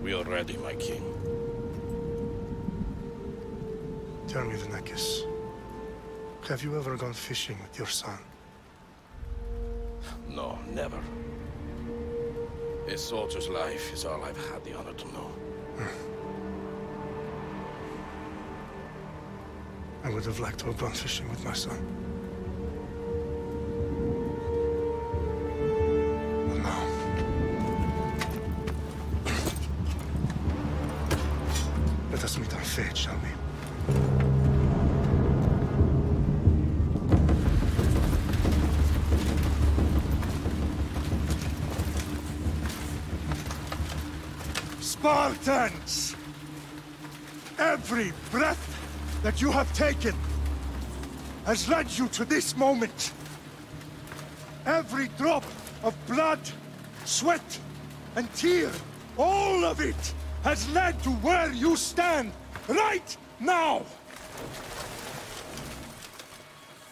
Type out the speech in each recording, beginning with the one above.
We are ready, my king. Tell me, Vinekis, have you ever gone fishing with your son? No, never. A soldier's life is all I've had the honor to know. I would have liked to have gone fishing with my son. But now... let us meet our fate, shall we? Spartans! Every breath that you have taken has led you to this moment. Every drop of blood, sweat, and tear, all of it has led to where you stand right now.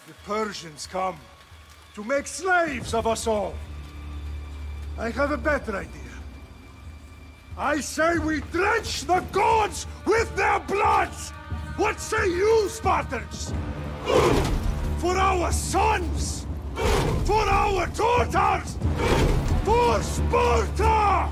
The Persians come to make slaves of us all. I have a better idea. I say we drench the gods with their blood! What say you, Spartans? For our sons! For our daughters! For Sparta!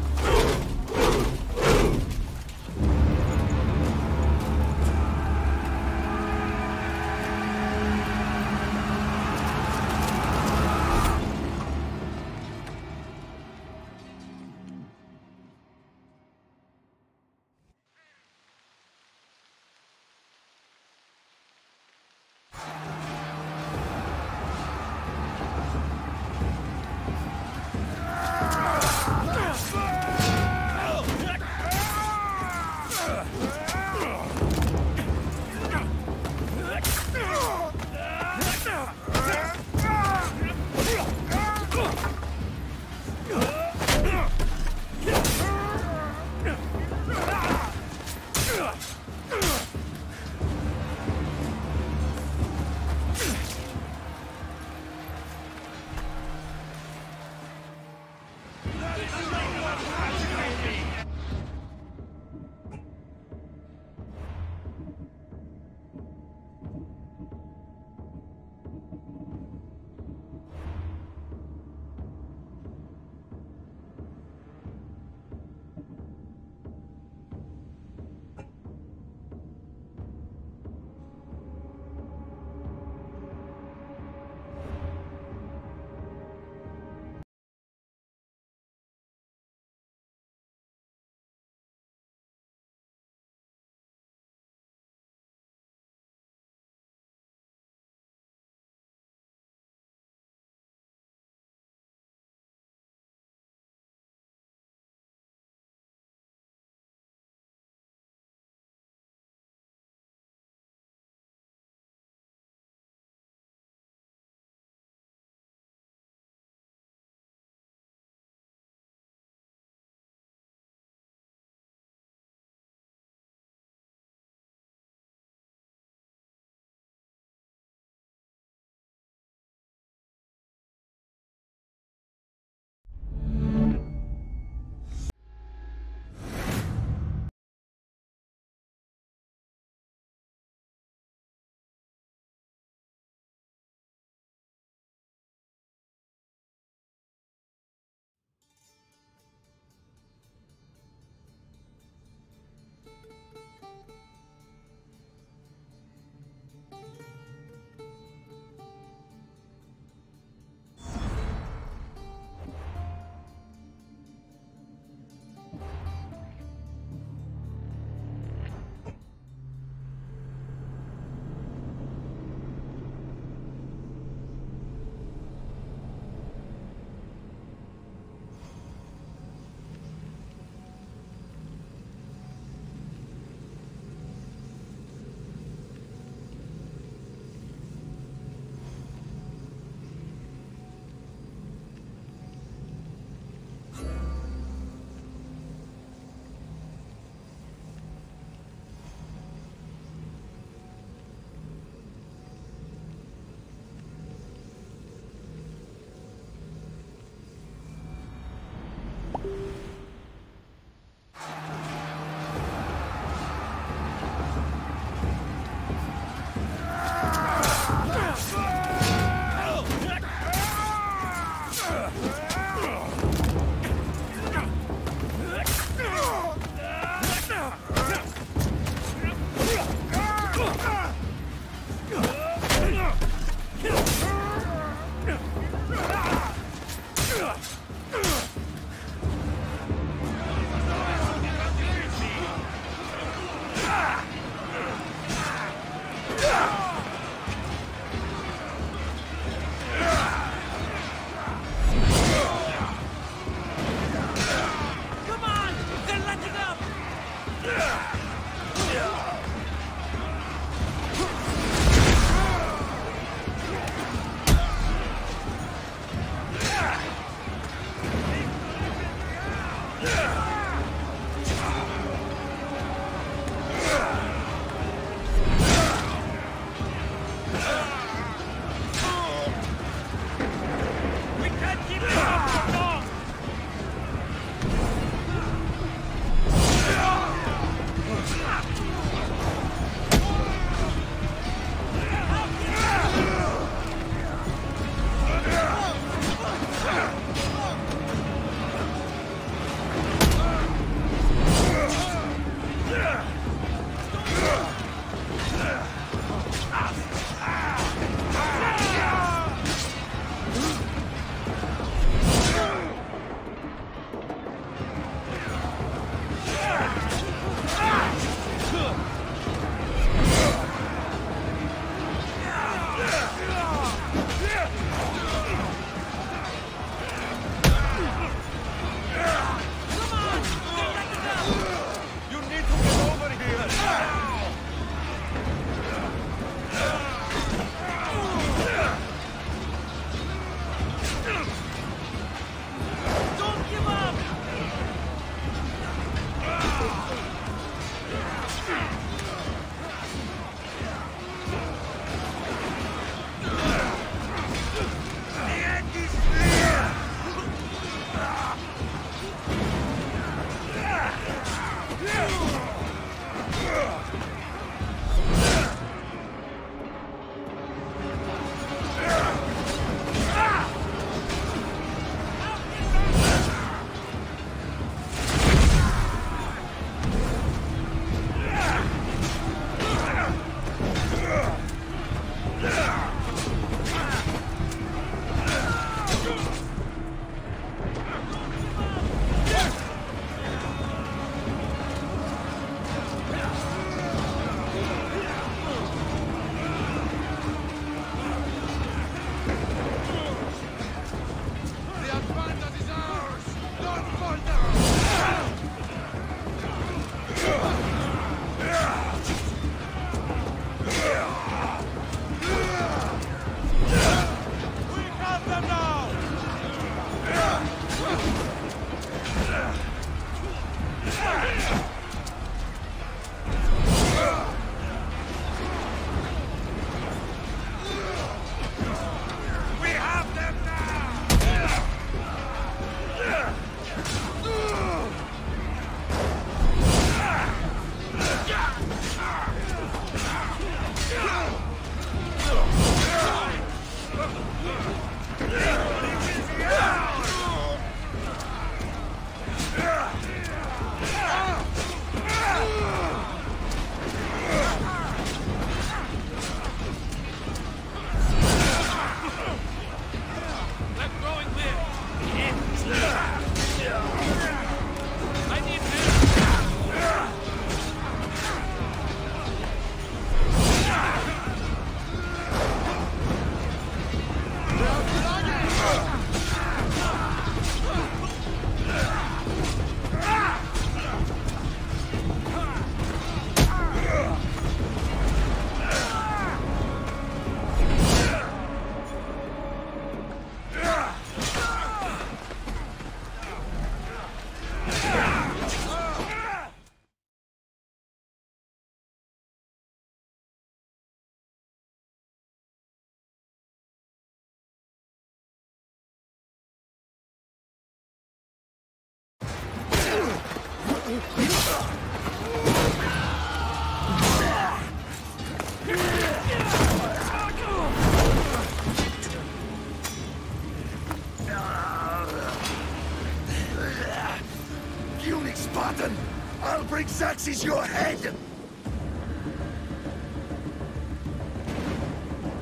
Spartan! I'll bring Xerxes your head!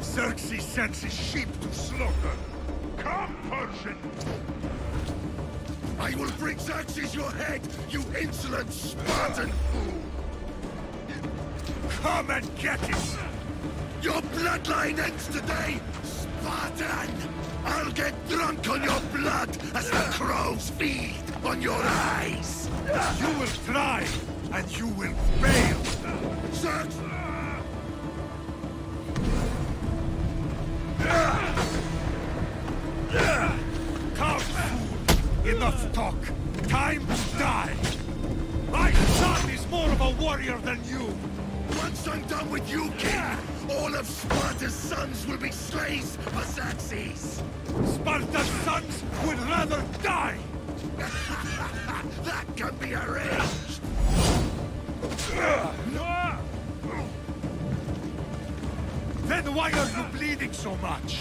Xerxes sends his sheep to slaughter. Come, Persian! I will bring Xerxes your head, you insolent Spartan! Come and get it! Your bloodline ends today, Spartan! I'll get drunk on your blood as the crows feed on your eyes! You will try, and you will fail! Xerxes! Come, fool! Enough talk! Time to die! My son is more of a warrior than you! Once I'm done with you, King, all of Sparta's sons will be slaves for Xerxes! Sparta's sons would rather die! That can be arranged! Then why are you bleeding so much?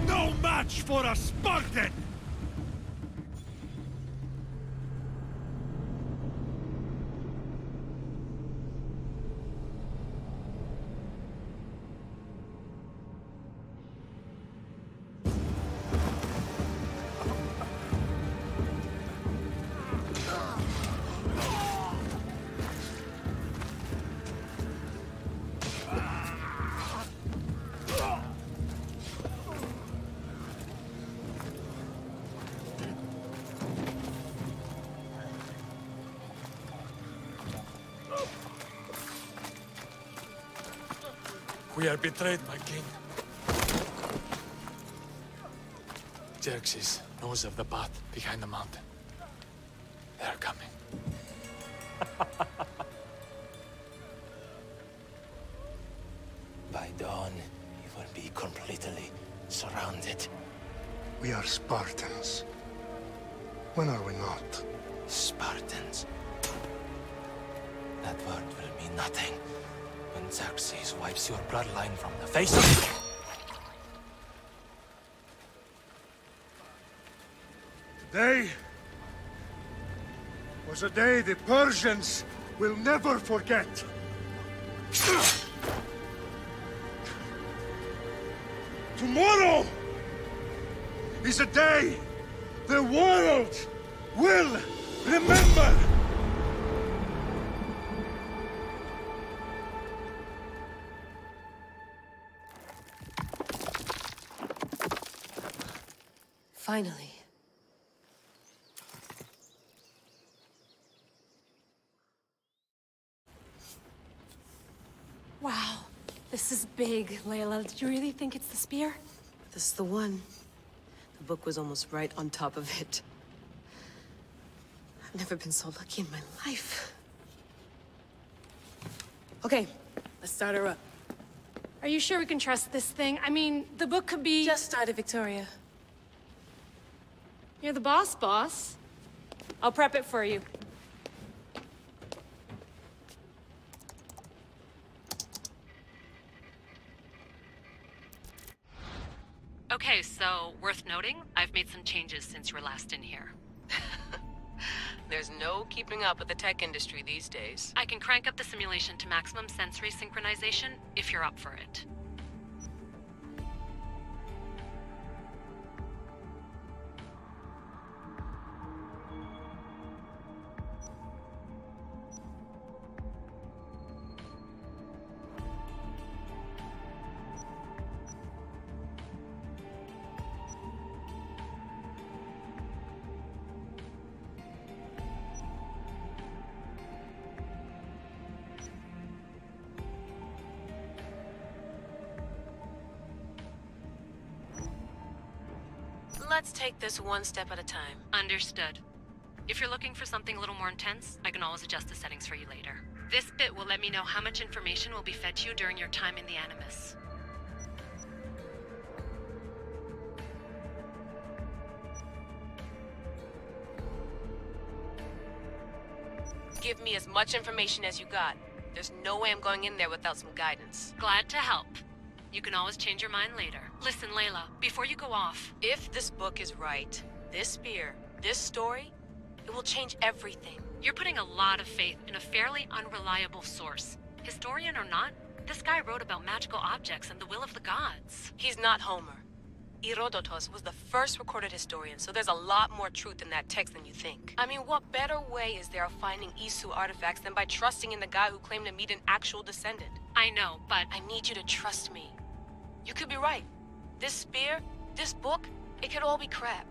No match for a Spartan! We are betrayed, my king. Xerxes knows of the path behind the mountain. They are coming. By dawn, you will be completely surrounded. We are Spartans. When are we not? Spartans. That word will mean nothing when Xerxes wipes your bloodline from the face of... Today was a day the Persians will never forget. Tomorrow is a day the world will remember. Finally. Wow, this is big, Layla. Did you really think it's the spear? This is the one. The book was almost right on top of it. I've never been so lucky in my life. Okay, let's start her up. Are you sure we can trust this thing? I mean, the book could be... Just started, Victoria. You're the boss. I'll prep it for you. Okay, so worth noting, I've made some changes since you were last in here. There's no keeping up with the tech industry these days. I can crank up the simulation to maximum sensory synchronization if you're up for it. Let's take this one step at a time. Understood. If you're looking for something a little more intense, I can always adjust the settings for you later. This bit will let me know how much information will be fed to you during your time in the Animus. Give me as much information as you got. There's no way I'm going in there without some guidance. Glad to help. You can always change your mind later. Listen, Layla, before you go off... If this book is right, this spear, this story, it will change everything. You're putting a lot of faith in a fairly unreliable source. Historian or not, this guy wrote about magical objects and the will of the gods. He's not Homer. Herodotus was the first recorded historian, so there's a lot more truth in that text than you think. I mean, what better way is there of finding Isu artifacts than by trusting in the guy who claimed to meet an actual descendant? I know, but... I need you to trust me. You could be right. This spear, this book, it could all be crap.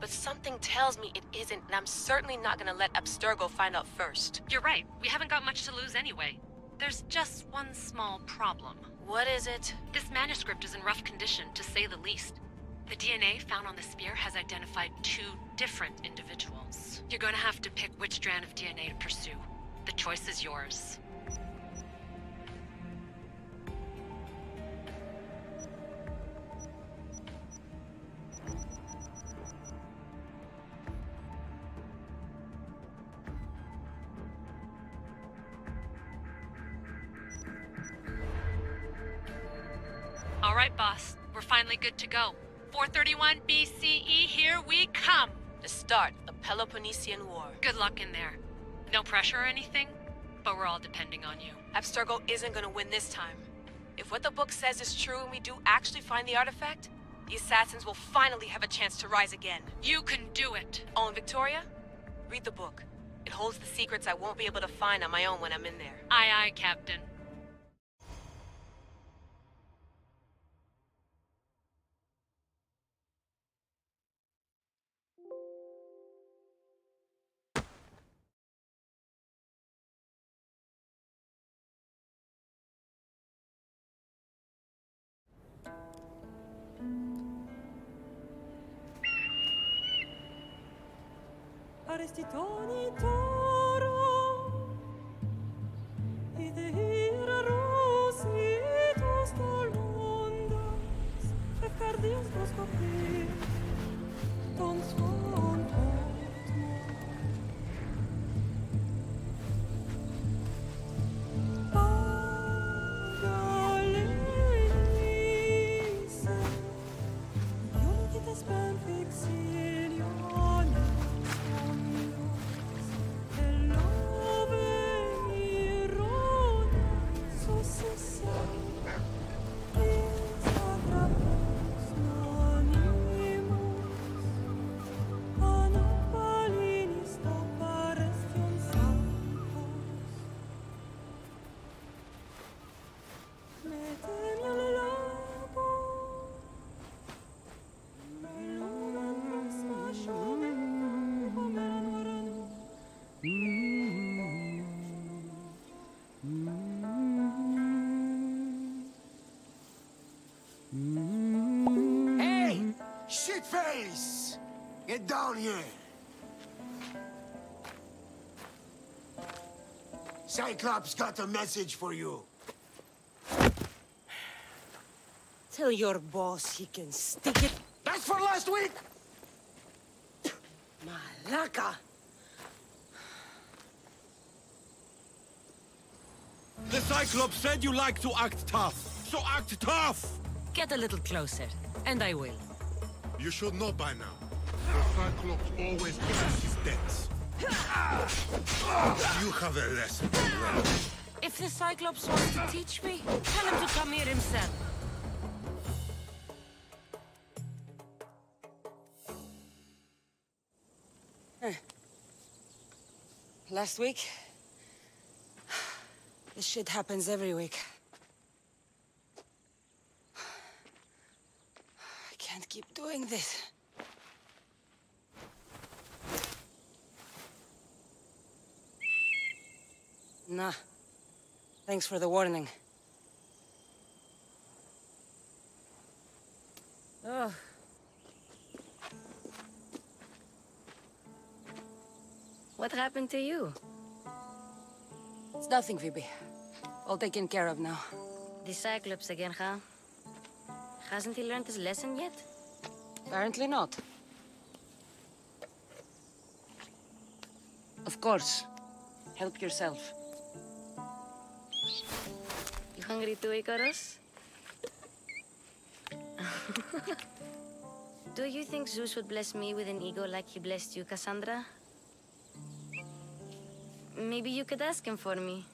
But something tells me it isn't, and I'm certainly not gonna let Abstergo find out first. You're right. We haven't got much to lose anyway. There's just one small problem. What is it? This manuscript is in rough condition, to say the least. The DNA found on the spear has identified 2 different individuals. You're gonna have to pick which strand of DNA to pursue. The choice is yours. All right, boss. We're finally good to go. 431 BCE, here we come! The start of the Peloponnesian War. Good luck in there. No pressure or anything, but we're all depending on you. Abstergo isn't gonna win this time. If what the book says is true and we do actually find the artifact, the assassins will finally have a chance to rise again. You can do it! Oh, and Victoria? Read the book. It holds the secrets I won't be able to find on my own when I'm in there. Aye, aye, Captain. Arrestitoni toro, ide ira rositos tolondas, efcardios proscopir, ton son Galenice, io che te spen fixilione. Guys! Get down here! Cyclops got a message for you. Tell your boss he can stick it. That's for last week! Malaka! The Cyclops said you like to act tough, so act tough! Get a little closer, and I will. You should know by now. The Cyclops always pays his debts. You have a lesson to learn. If the Cyclops wants to teach me, tell him to come here himself. Last week? This shit happens every week. I can't keep doing this. Nah. Thanks for the warning. Oh. What happened to you? It's nothing, Phoebe. All taken care of now. The Cyclops again, huh? Hasn't he learned his lesson yet? Apparently not. Of course. Help yourself. You hungry too, Icarus? Do you think Zeus would bless me with an ego like he blessed you, Cassandra? Maybe you could ask him for me.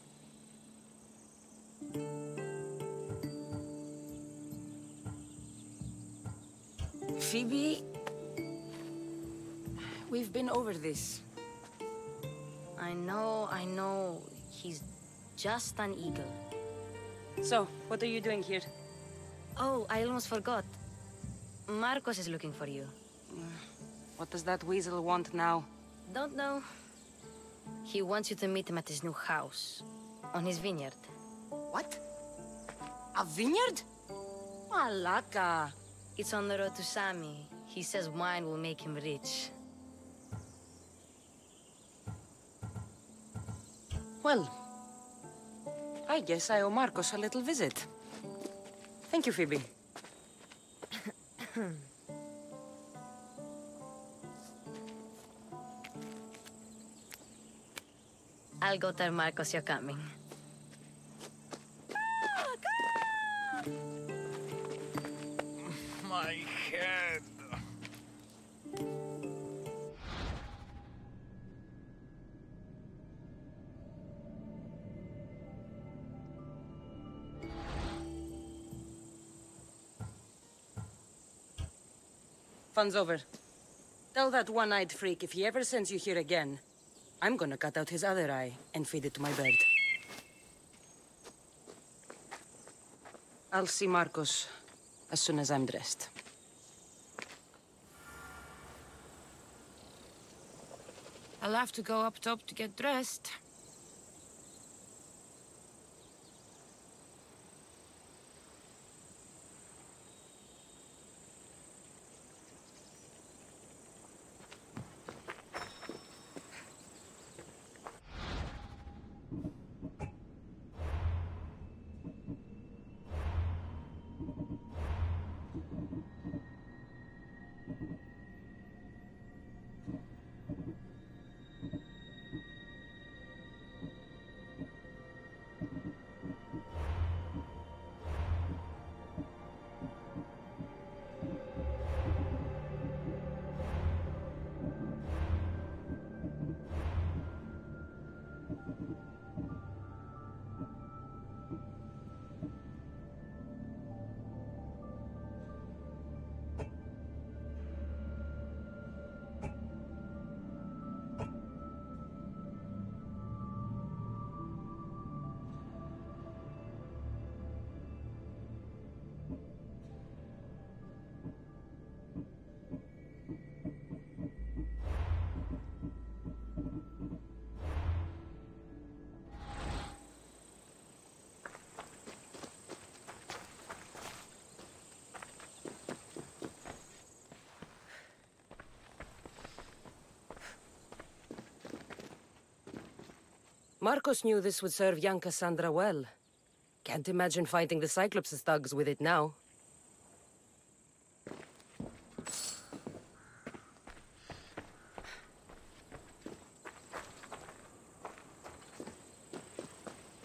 Phoebe... We've been over this. I know. He's just an eagle. So, what are you doing here? Oh, I almost forgot. Marcos is looking for you. What does that weasel want now? Don't know. He wants you to meet him at his new house. On his vineyard. What? A vineyard? Malaka. It's on the road to Sami. He says wine will make him rich. Well, I guess I owe Marcos a little visit. Thank you, Phoebe. I'll go tell Marcos you're coming. My head. Fun's over. Tell that one-eyed freak if he ever sends you here again, I'm gonna cut out his other eye and feed it to my bird. I'll see Marcos as soon as I'm dressed. I'll have to go up top to get dressed. Marcos knew this would serve young Cassandra well. Can't imagine fighting the Cyclops' thugs with it now.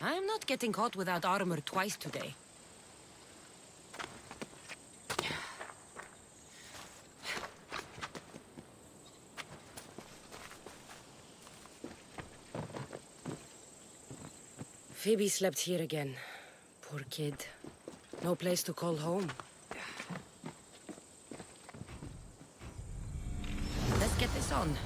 I'm not getting caught without armor twice today. Phoebe slept here again. Poor kid. No place to call home. Let's get this on.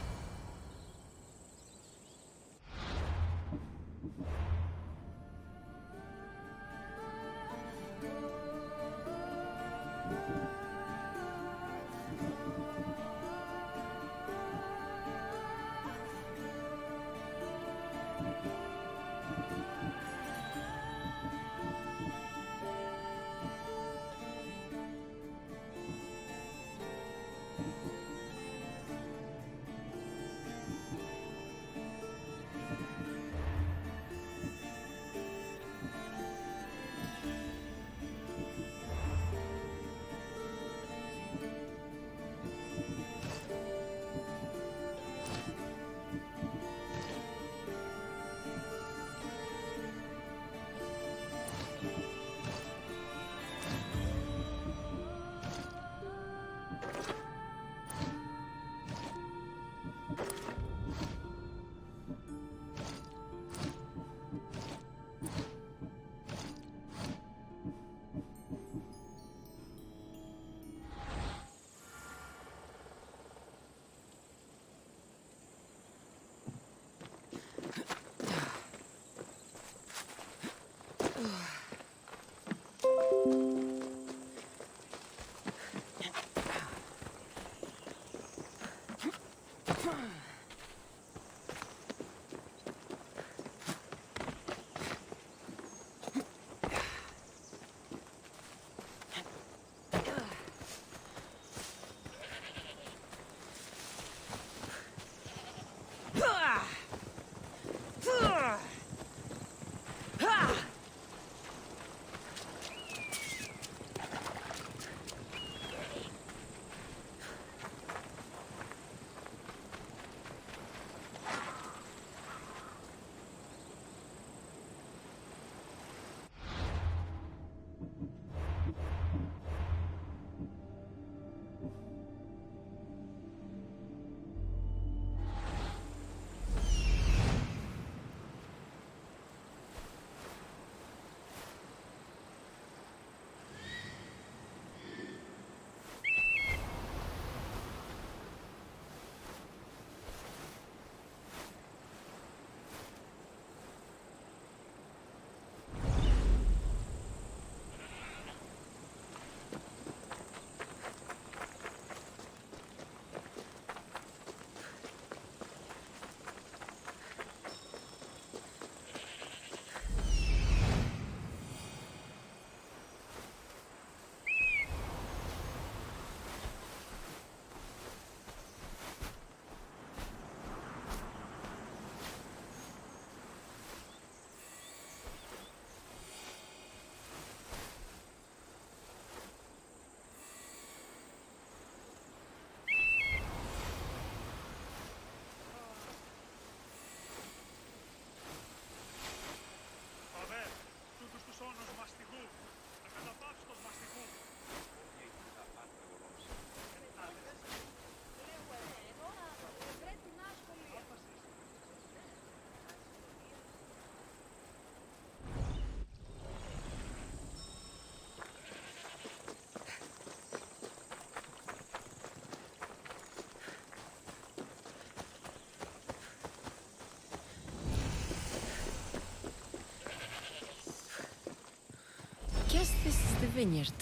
Guess this is the vineyard.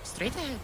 Straight ahead.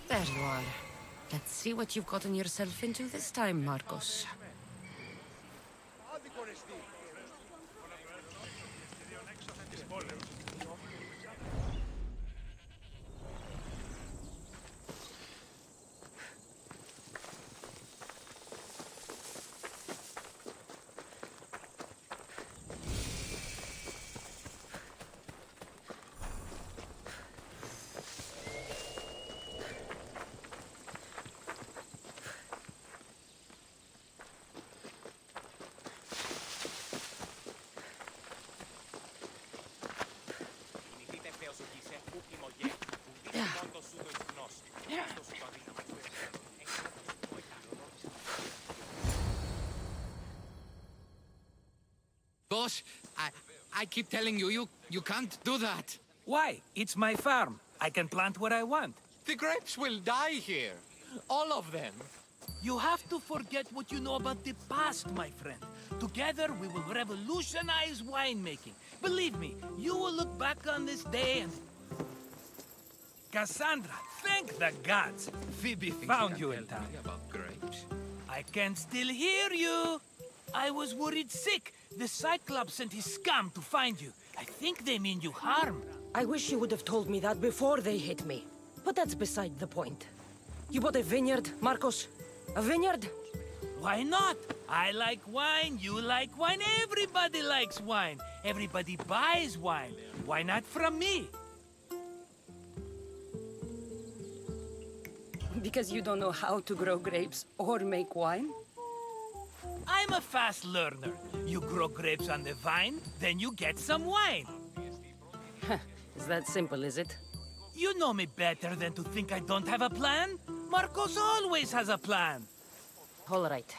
There you are. Let's see what you've gotten yourself into this time, Marcos. Boss, I keep telling you, you can't do that. Why? It's my farm. I can plant what I want. The grapes will die here. All of them. You have to forget what you know about the past, my friend. Together, we will revolutionize winemaking. Believe me, you will look back on this day and... Cassandra, thank the gods. Phoebe found you in time. About grapes? I can still hear you. I was worried sick. The Cyclops sent his scum to find you. I think they mean you harm. I wish you would have told me that before they hit me. But that's beside the point. You bought a vineyard, Marcos? A vineyard? Why not? I like wine, you like wine, everybody likes wine. Everybody buys wine. Why not from me? Because you don't know how to grow grapes or make wine? I'm a fast learner. You grow grapes on the vine, then you get some wine. Is that simple, is it? You know me better than to think I don't have a plan. Marcos always has a plan. All right.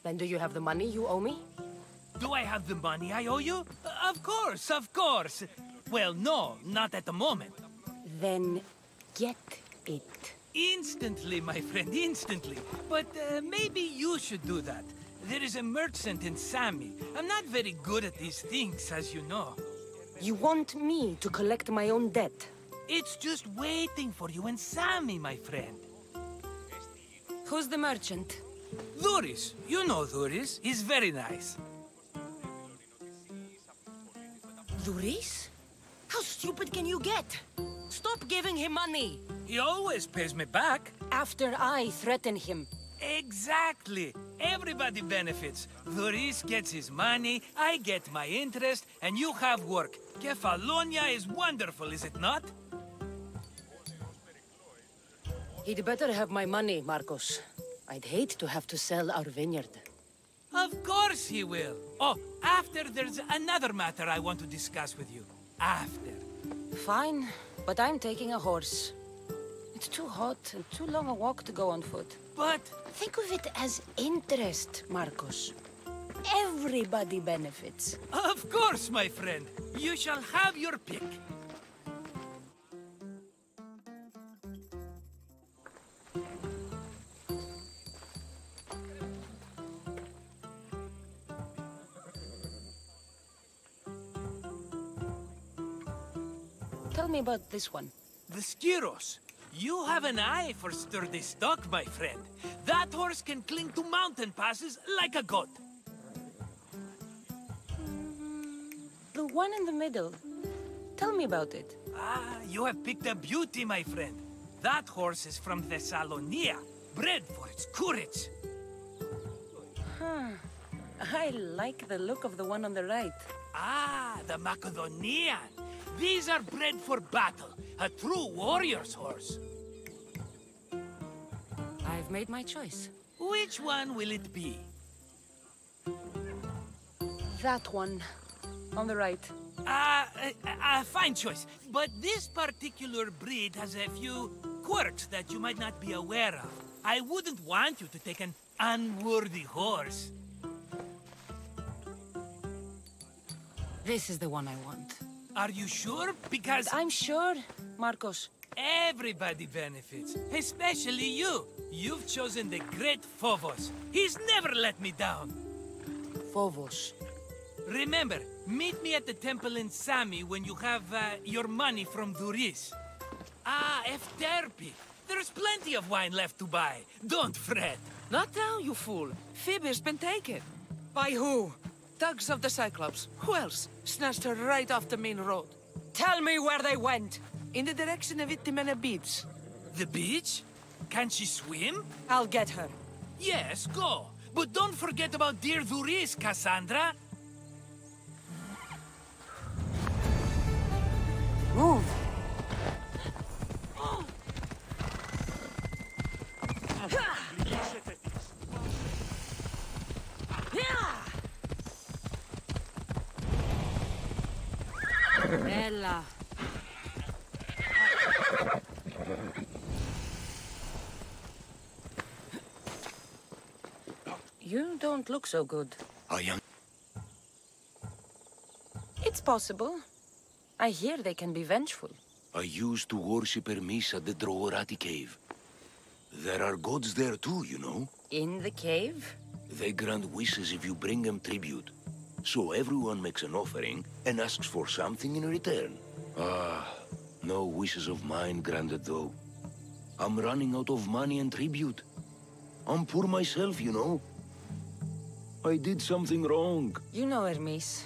Then do you have the money you owe me? Do I have the money I owe you? Of course, of course. Well, no, not at the moment. Then get it. Instantly, my friend, instantly. But maybe you should do that. There is a merchant in Sami. I'm not very good at these things, as you know. You want me to collect my own debt? It's just waiting for you in Sami, my friend. Who's the merchant? Duris. You know Duris. He's very nice. Duris? How stupid can you get? Stop giving him money! He always pays me back. After I threaten him. Exactly. Everybody benefits. Duris gets his money, I get my interest, and you have work. Kefalonia is wonderful, is it not? He'd better have my money, Marcos. I'd hate to have to sell our vineyard. Of course he will. Oh, after there's another matter I want to discuss with you. After. Fine, but I'm taking a horse. It's too hot and too long a walk to go on foot. But... think of it as interest, Marcos. Everybody benefits. Of course, my friend. You shall have your pick. Tell me about this one. The Skiros. You have an eye for sturdy stock, my friend. That horse can cling to mountain passes like a goat. The one in the middle. Tell me about it. Ah, you have picked a beauty, my friend. That horse is from Thessalonia, bred for its courage. Huh. I like the look of the one on the right. Ah, the Macedonian. These are bred for battle. A true warrior's horse. I've made my choice. Which one will it be? That one. On the right. Fine choice. But this particular breed has a few quirks that you might not be aware of. I wouldn't want you to take an unworthy horse. This is the one I want. Are you sure? Because... I'm sure, Marcos. Everybody benefits, especially you. You've chosen the great Phobos. He's never let me down. Phobos. Remember, meet me at the temple in Sami when you have your money from Duris. Ah, Efterpi. There's plenty of wine left to buy. Don't fret. Not now, you fool. Phoebe's been taken. By who? Thugs of the Cyclops. Who else? Snatched her right off the main road. Tell me where they went. In the direction of Itimena Beach. The beach? Can she swim? I'll get her. Yes, go. But don't forget about dear Duris, Cassandra. Move. Bella. You don't look so good. I am. It's possible. I hear they can be vengeful. I used to worship Hermes at the Droorati cave. There are gods there too, you know. In the cave? They grant wishes if you bring them tribute. So everyone makes an offering and asks for something in return. Ah, no wishes of mine granted though. I'm running out of money and tribute. I'm poor myself, you know. I did something wrong. You know Hermes.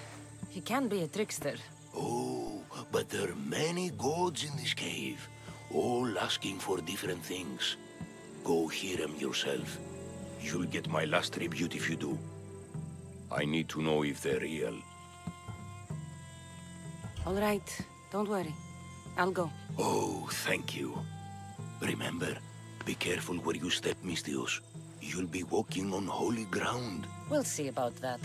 He can be a trickster. Oh, but there are many gods in this cave, all asking for different things. Go hear them yourself. You'll get my last tribute if you do. I need to know if they're real. All right, don't worry. I'll go. Oh, thank you. Remember, be careful where you step, Mistios. You'll be walking on holy ground. We'll see about that.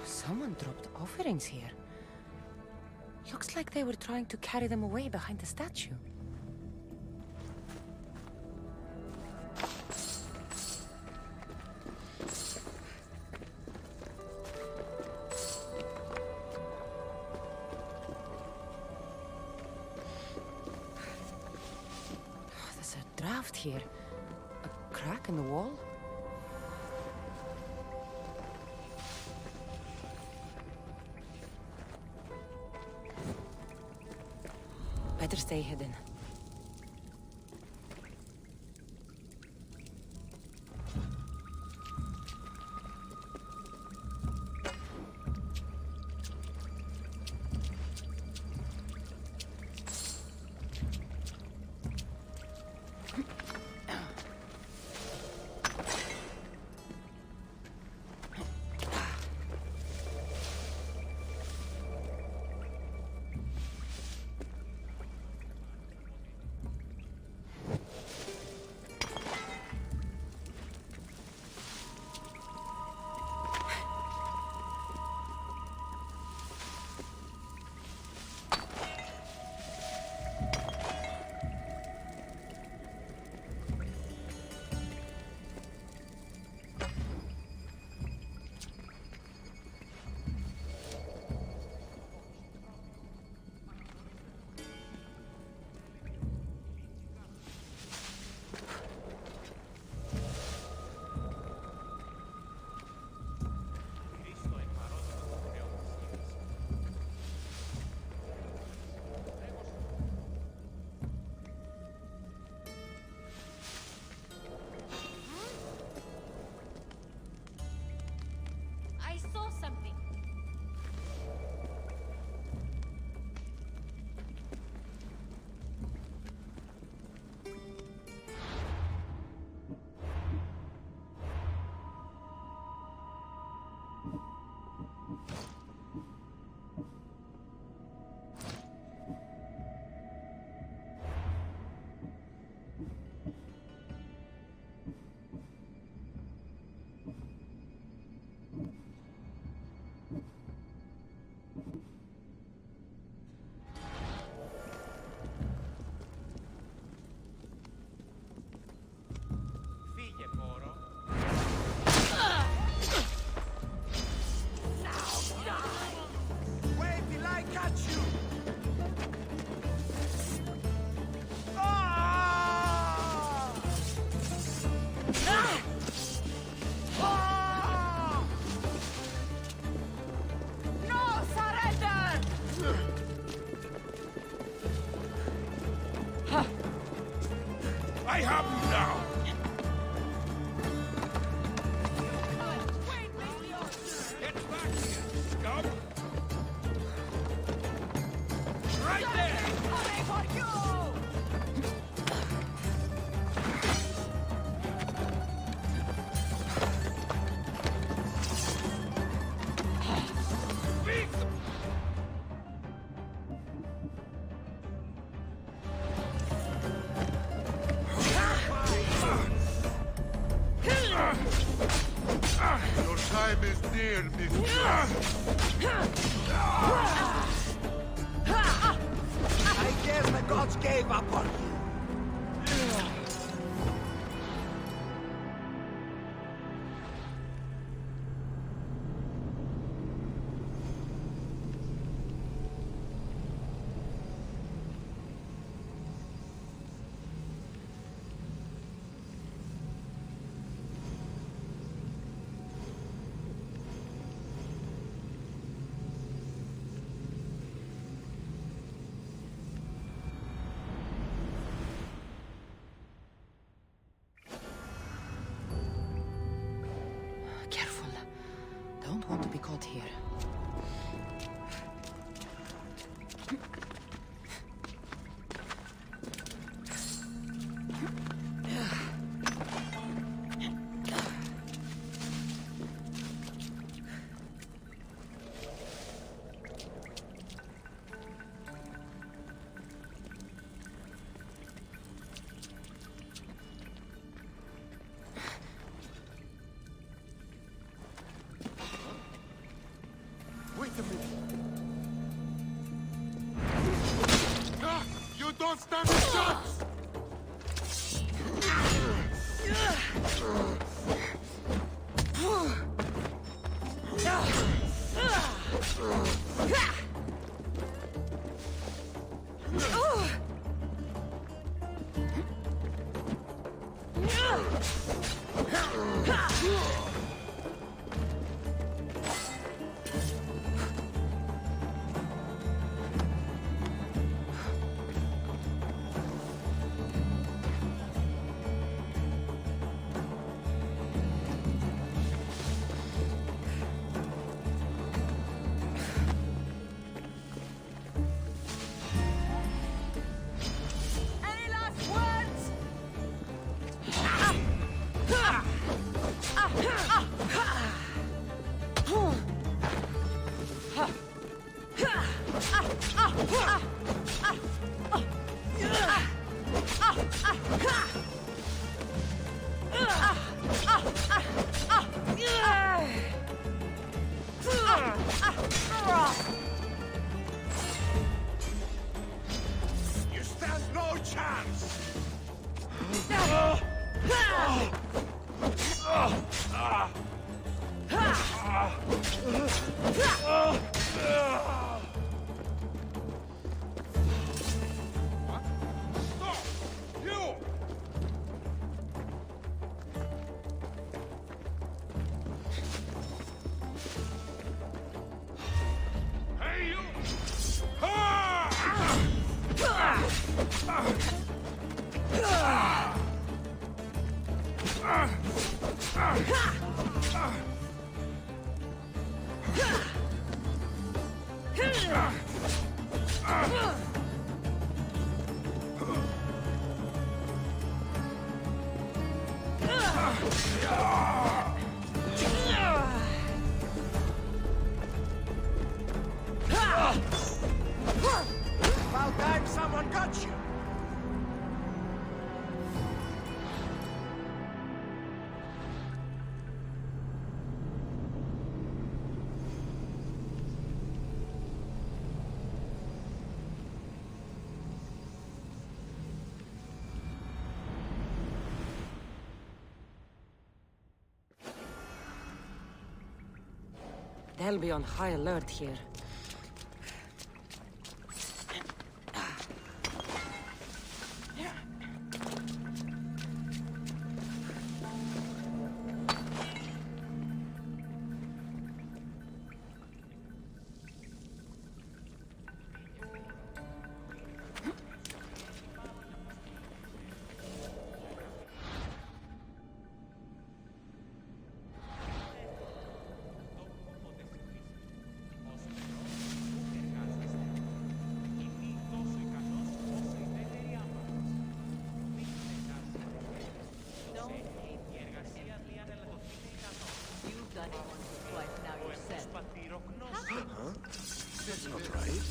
Someone dropped offerings here. Looks like they were trying to carry them away behind the statue. There's a draft here. A crack in the wall. Better stay hidden. I saw something. I have you now! Get back here, scum! Right there! Coming for you! Your time is near, I guess the gods gave up on you. Careful. Don't want to be caught here. Wait a minute. You don't stand a chance! You stand no chance! Stop! You! Hey, you! About time someone got you! They'll be on high alert here. Huh? That's not right.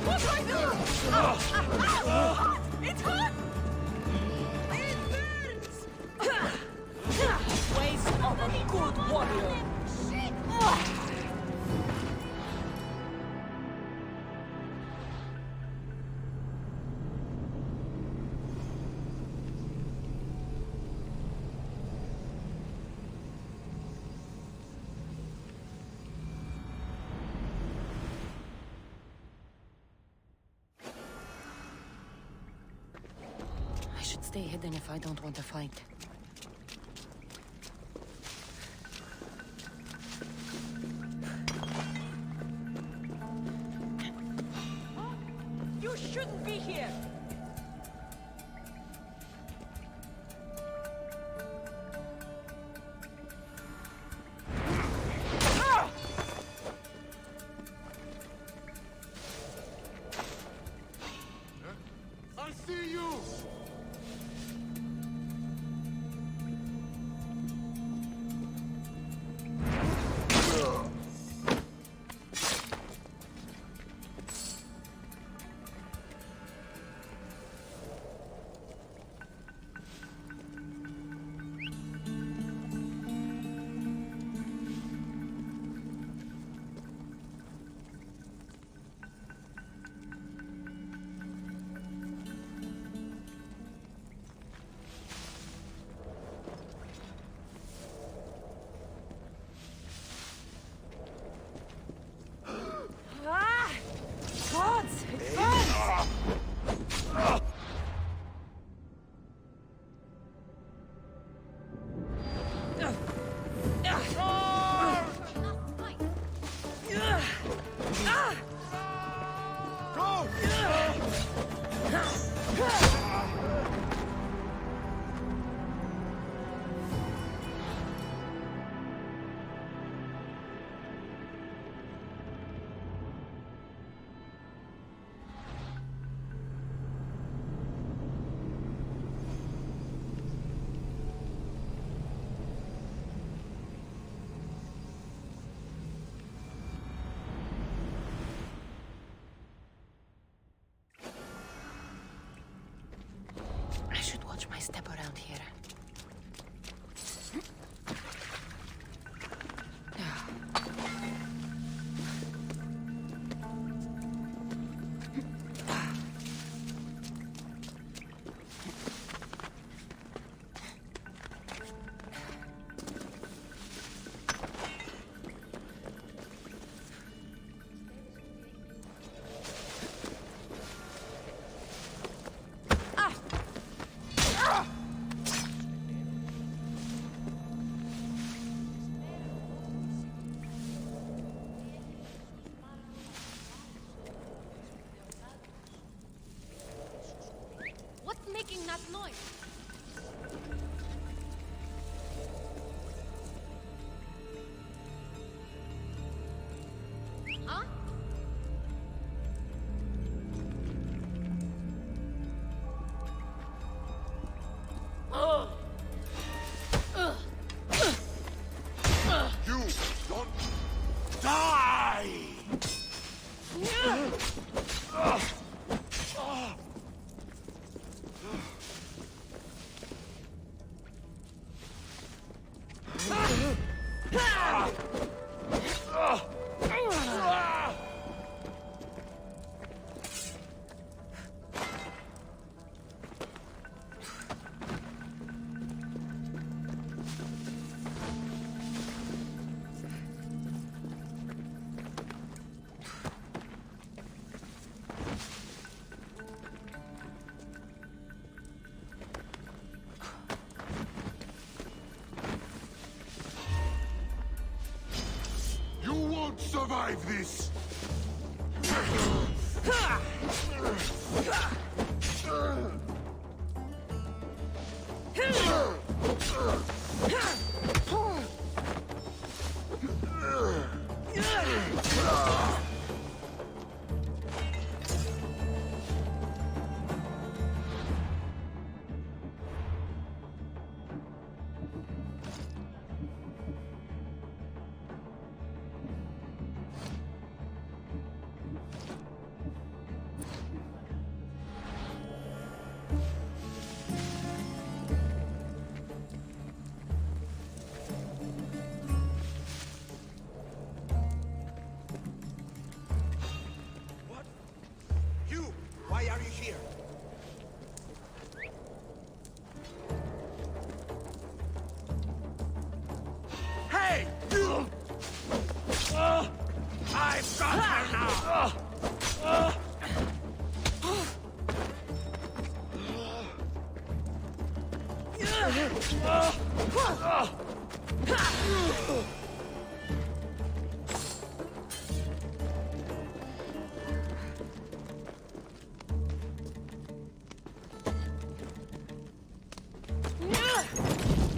What do I do? It's hot! It burns! Waste of a good warrior. I should stay hidden if I don't want to fight. You shouldn't be here! I see you! step around here. What's making that noise? Huh? You don't die! You won't survive this! Why are you here? Hey! You! I've got her now!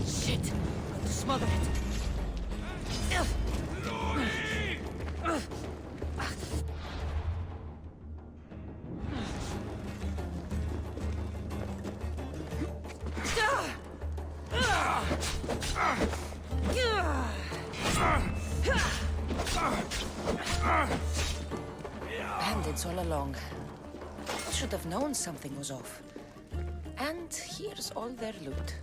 Shit! Got to smother it. Bandits all along. I should have known something was off. And here's all their loot.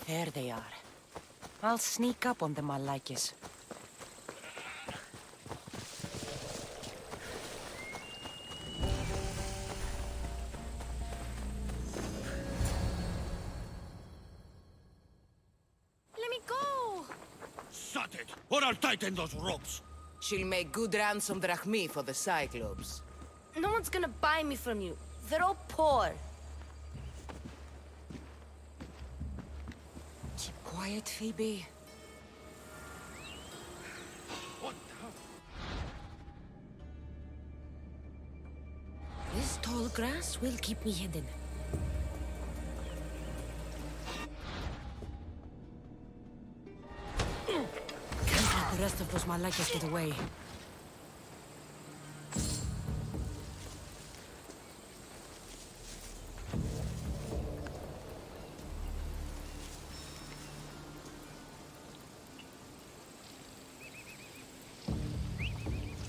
There they are. I'll sneak up on them, Malakis. Let me go! Shut it, or I'll tighten those ropes. She'll make good ransom drachmi for the Cyclops. No one's gonna buy me from you. They're all poor. Keep quiet, Phoebe. This tall grass will keep me hidden. Can't let the rest of those Malakis get away.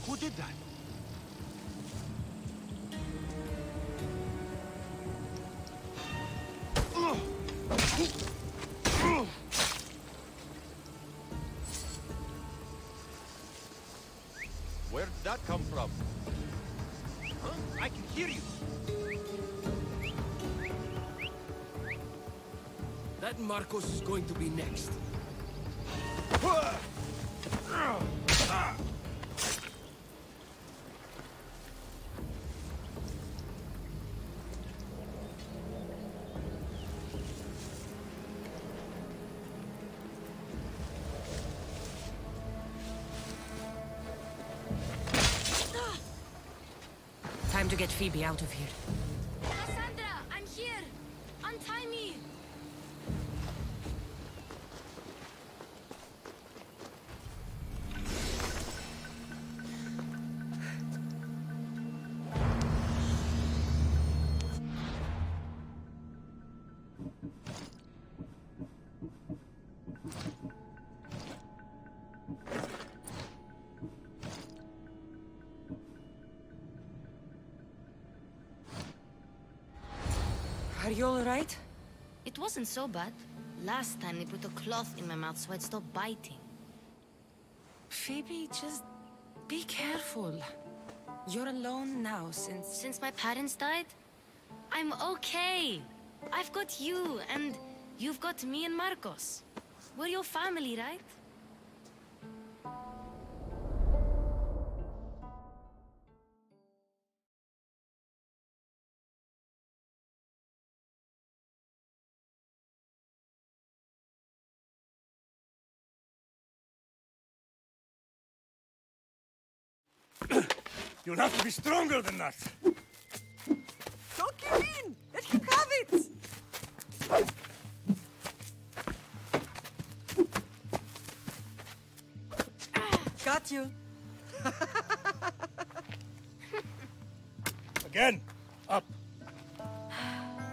Who did that? Where'd that come from? Huh? I can hear you. That Marcos is going to be next. Time to get Phoebe out of here. Cassandra, I'm here! Untie me! Are you all right? It wasn't so bad. Last time they put a cloth in my mouth so I'd stop biting. Phoebe, just be careful. You're alone now since... Since my parents died? I'm okay. I've got you, and you've got me and Marcos. We're your family, right? You'll have to be stronger than that. Don't give in! Let him have it! Got you. Again, up.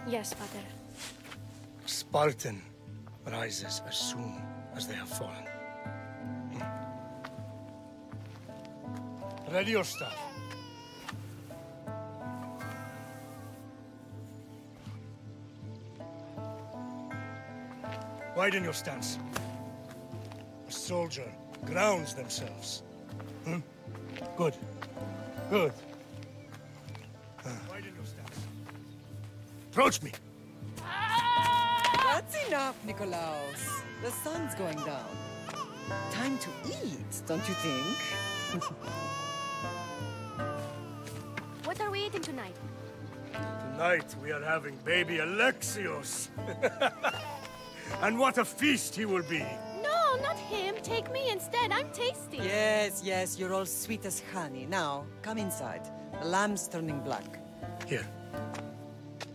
Yes, Father. Spartan rises as soon as they have fallen. Ready your stuff. Widen your stance. A soldier grounds themselves. Good. Good. Widen your stance. Approach me. That's enough, Nikolaos. The sun's going down. Time to eat, don't you think? What are we eating tonight? Tonight we are having baby Alexios. And what a feast he will be. No, not him. Take me instead. I'm tasty. Yes, yes, you're all sweet as honey. Now, come inside. The lamb's turning black. Here.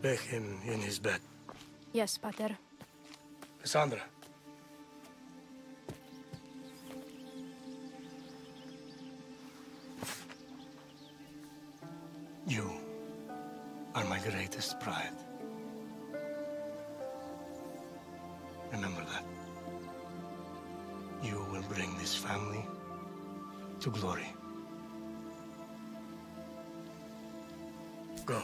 Lay him in his bed. Yes, Pater. Cassandra. You are my greatest pride. Remember that. You will bring this family to glory. Go.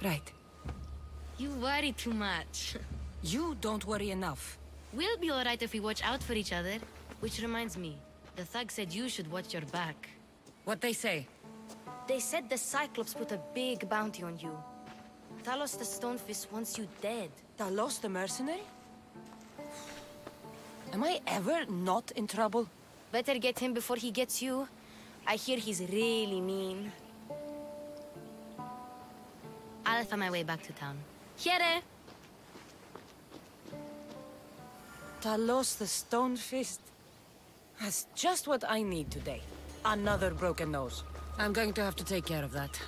Right. You worry too much. You don't worry enough. We'll be alright if we watch out for each other. Which reminds me, the thug said you should watch your back. What they say? They said the Cyclops put a big bounty on you. Talos the Stonefist wants you dead. Talos the mercenary? Am I ever not in trouble? Better get him before he gets you. I hear he's really mean. I'll find my way back to town. Here! Talos the Stonefist. That's just what I need today. Another broken nose. I'm going to have to take care of that.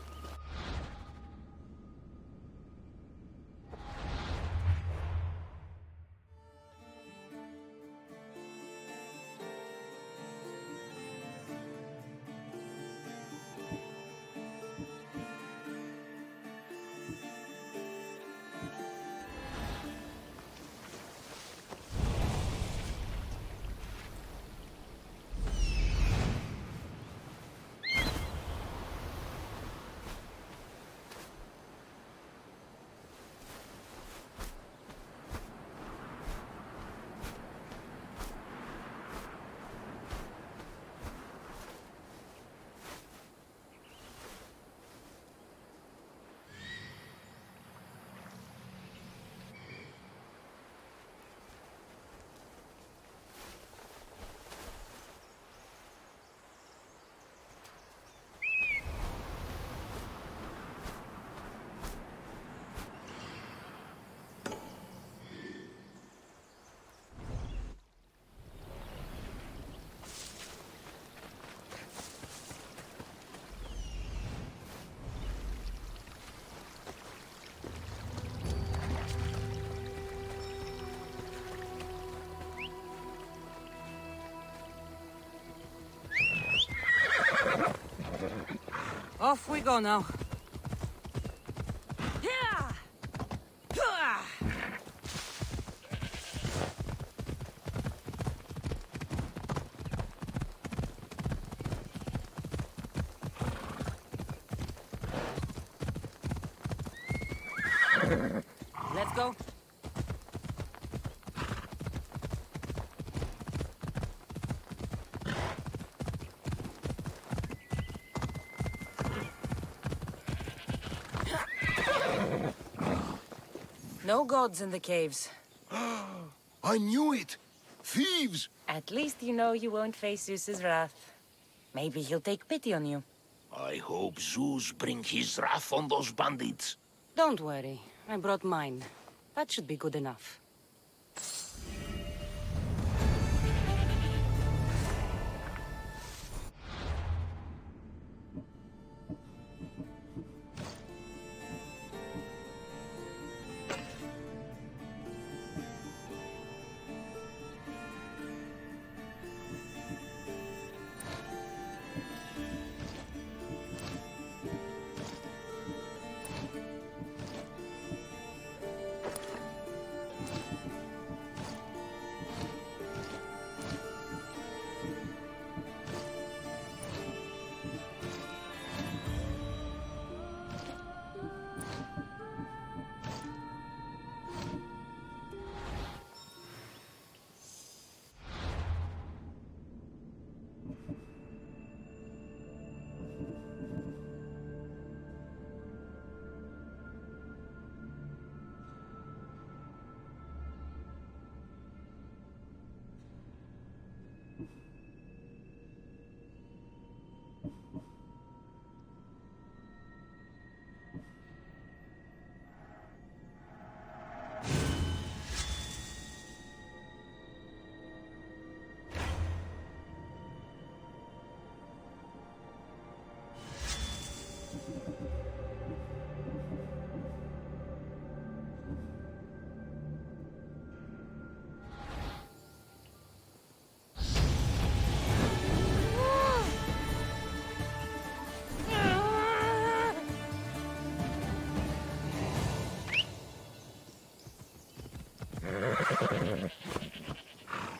Off we go now. Let's go. No gods in the caves. I knew it! Thieves! At least you know you won't face Zeus's wrath. Maybe he'll take pity on you. I hope Zeus bring his wrath on those bandits. Don't worry. I brought mine. That should be good enough.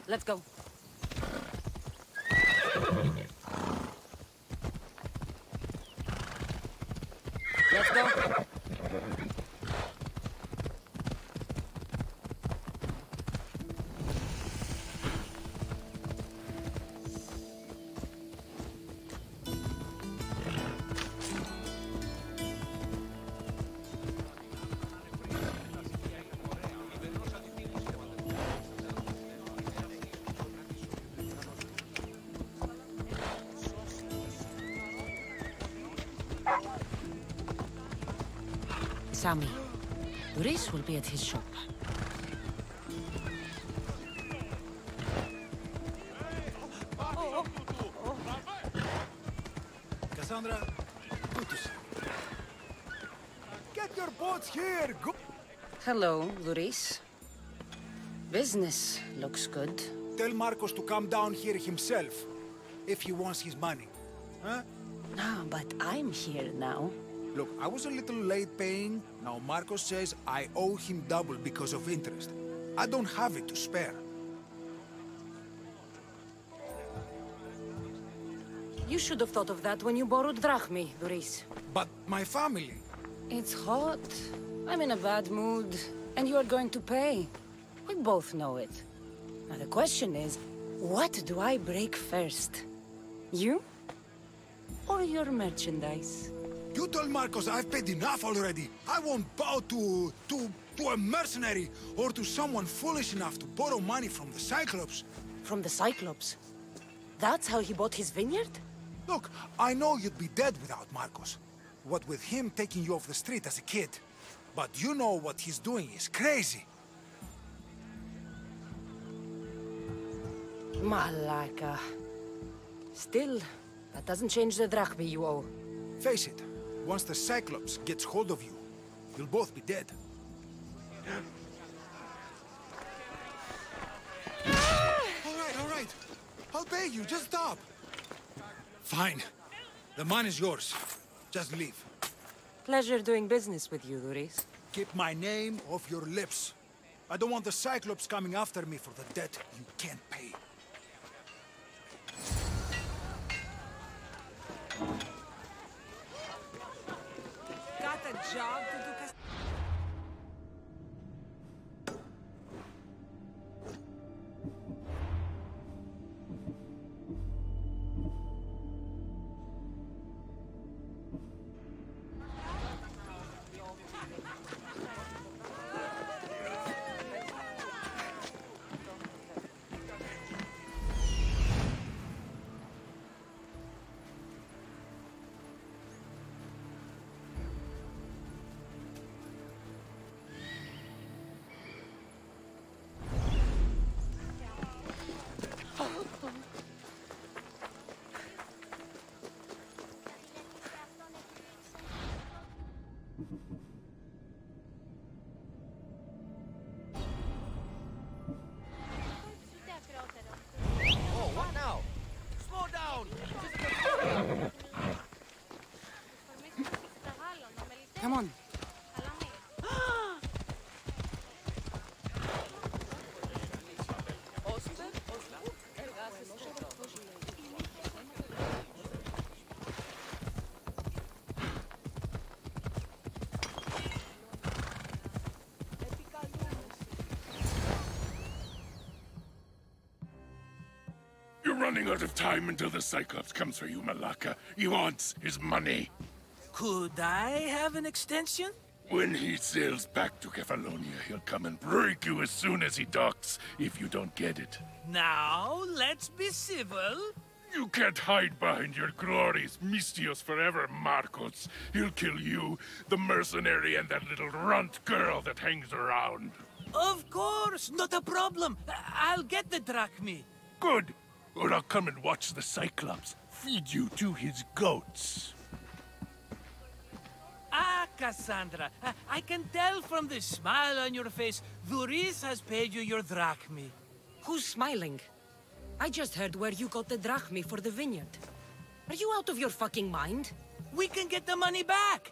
Let's go. Let's go. Sammy. Doris will be at his shop. Cassandra, good to see you. Get your boats here! Go Hello, Doris. Business looks good. Tell Marcos to come down here himself, if he wants his money. Huh? No, but I'm here now. Look, I was a little late paying. Now Marcos says I owe him double because of interest. I don't have it to spare. You should have thought of that when you borrowed drachmi, Doris. But my family... It's hot. I'm in a bad mood. And you are going to pay. We both know it. Now the question is, what do I break first? You? Or your merchandise? You told Marcos I've paid enough already. I won't bow to a mercenary or to someone foolish enough to borrow money from the Cyclops. From the Cyclops? That's how he bought his vineyard? Look, I know you'd be dead without Marcos. What with him taking you off the street as a kid. But you know what he's doing is crazy. Malaka. Still, that doesn't change the drachmi you owe. Face it, once the Cyclops gets hold of you, you'll both be dead. All right. I'll pay you, just stop. Fine. The money's yours. Just leave. Pleasure doing business with you, Doris. Keep my name off your lips. I don't want the Cyclops coming after me for the debt you can't pay. Got a job to do? Oh, what now? Slow down! Come on. You're running out of time until the Cyclops comes for you, Malaka. He wants his money. Could I have an extension? When he sails back to Kefalonia, he'll come and break you as soon as he docks, if you don't get it. Now, let's be civil. You can't hide behind your glories, Mistios forever, Marcos. He'll kill you, the mercenary, and that little runt girl that hangs around. Of course, not a problem. I'll get the drachmi. Good. Or I'll come and watch the Cyclops feed you to his goats. Ah, Cassandra, I can tell from the smile on your face, Doris has paid you your drachmi. Who's smiling? I just heard where you got the drachmi for the vineyard. Are you out of your fucking mind? We can get the money back,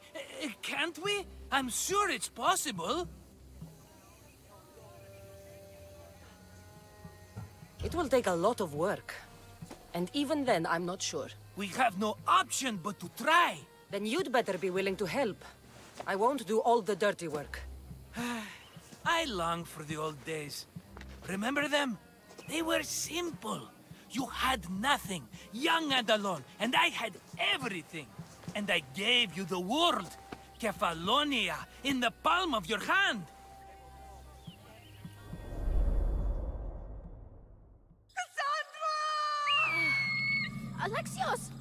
can't we? I'm sure it's possible. It will take a lot of work. And even then, I'm not sure. We have no option but to try. Then you'd better be willing to help. I won't do all the dirty work. I long for the old days. Remember them? They were simple. You had nothing, young and alone, and I had everything. And I gave you the world, Kefalonia, in the palm of your hand. Alexios!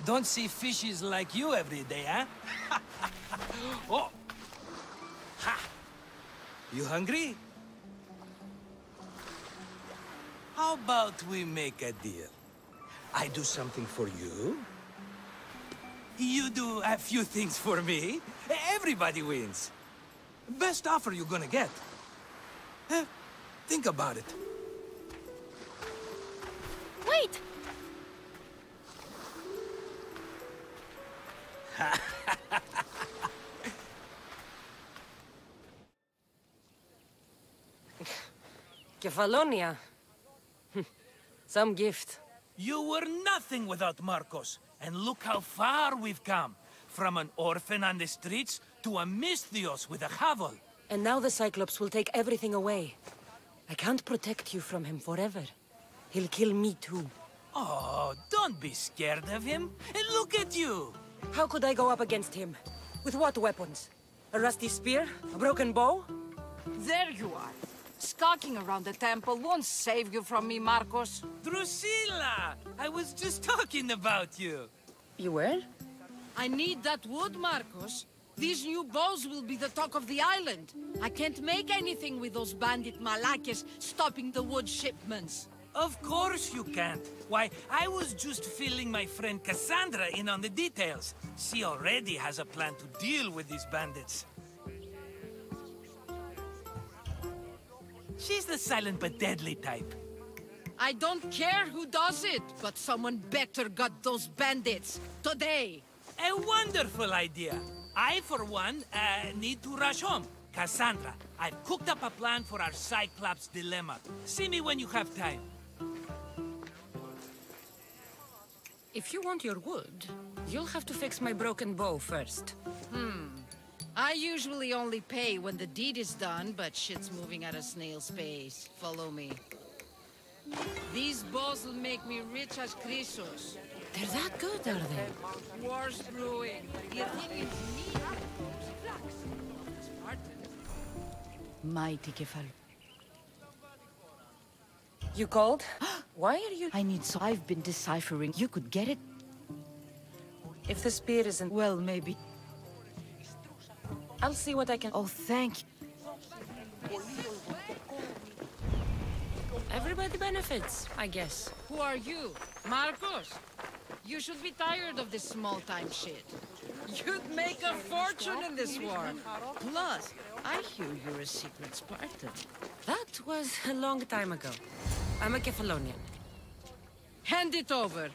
Don't see fishes like you every day, huh? Oh! Ha! You hungry? How about we make a deal? I do something for you. You do a few things for me. Everybody wins. Best offer you're gonna get. Think about it. Wait! Kefalonia. Some gift. You were nothing without Marcos. And look how far we've come. From an orphan on the streets to a Misthios with a hovel. And now the Cyclops will take everything away. I can't protect you from him forever. He'll kill me too. Oh, don't be scared of him. And look at you. How could I go up against him? With what weapons? A rusty spear? A broken bow? There you are. Skulking around the temple won't save you from me, Marcos. Drusilla! I was just talking about you. You were? I need that wood, Marcos. These new bows will be the talk of the island. I can't make anything with those bandit malakes stopping the wood shipments. Of course you can't. Why, I was just filling my friend Cassandra in on the details. She already has a plan to deal with these bandits. She's the silent but deadly type. I don't care who does it, but someone better got those bandits. Today. A wonderful idea. I, for one, need to rush home. Cassandra, I've cooked up a plan for our Cyclops dilemma. See me when you have time. If you want your wood, you'll have to fix my broken bow first. I usually only pay when the deed is done, but shit's moving at a snail's pace. Follow me. These bows will make me rich as Chrysos. They're that good, are they? War's brewing. The Athenians need Mighty Kefal. You called? Why are you... I need so... I've been deciphering. You could get it? If the spear isn't... Well, maybe... I'll see what I can... Oh, thank you. Everybody benefits, I guess. Who are you? Marcos? You should be tired of this small-time shit. You'd make a fortune in this war. Plus, I hear you're a secret Spartan. That was a long time ago. I'm a Kefalonian. Hand it over.